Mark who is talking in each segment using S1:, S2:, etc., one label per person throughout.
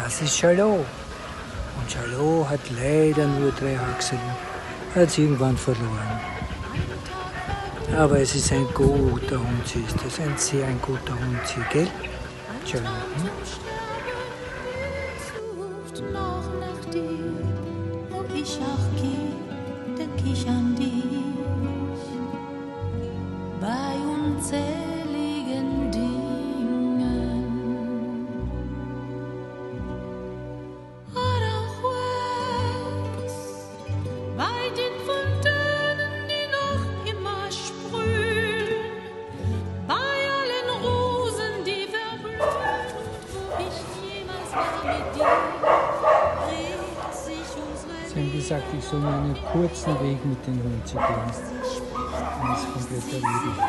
S1: das ist Charlot. Und Charlot hat leider nur 3 Haxen. Er hat sie irgendwann verloren. Aber es ist ein guter Hund, sie ist das. Ein sehr guter Hund, sie, gell? Charlot.
S2: Sucht noch nach dir, wo ich auch gehe, denk ich an dich. Bei unzähligen Dingen. Aranjuez, bei den Fontänen, die noch immer sprühen, bei allen Rosen, die verblühen, wo ich jemals war mit dir, dreht sich unsere
S1: Sie haben gesagt, ich soll mir einen kurzen Weg mit dem Hund zu gehen. Das ist komplett erledigt.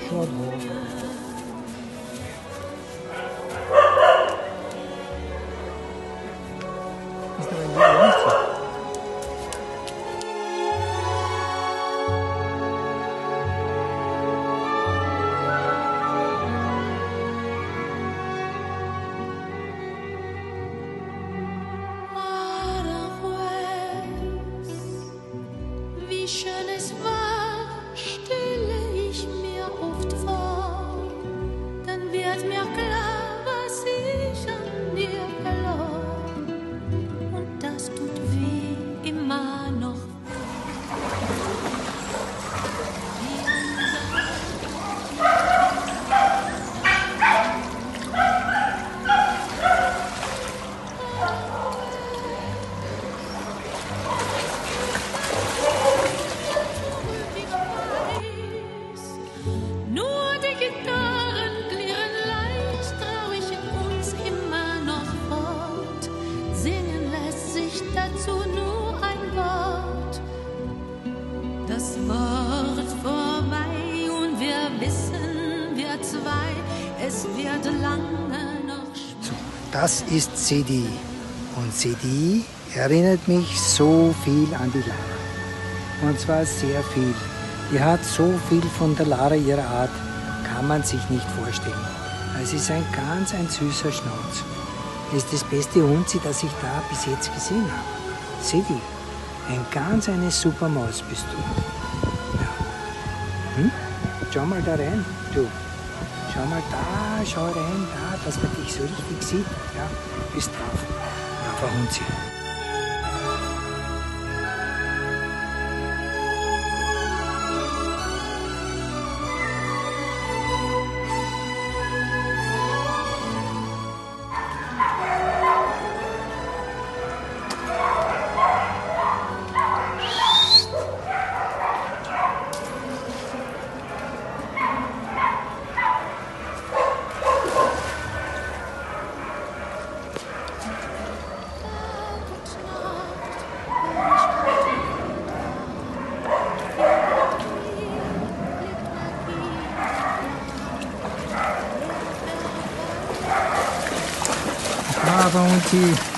S1: Schaut hoch. Ist aber ein nicht so.
S2: Wie schön es war, stelle ich mir oft vor, dann wird mir klar, was ich an dir verlor. Und das tut weh, immer noch. Nur die Gitarren klirren leicht, traurig in uns immer noch fort. Singen lässt sich dazu nur ein Wort. Das Wort vorbei und wir wissen, wir zwei, es wird lange noch
S1: So, das ist Sedi. Und Sedi erinnert mich so viel an die Lara. Und zwar sehr viel. Die hat so viel von der Lara ihrer Art, kann man sich nicht vorstellen. Es ist ein süßer Schnauz. Es ist das beste Hund, das ich da bis jetzt gesehen habe. Sedi, eine super Maus bist du. Ja. Schau mal da rein, du. Schau mal da, schau rein, da, dass man dich so richtig sieht. Ja, bist drauf. Braver Hund sie. Braver Hund sie.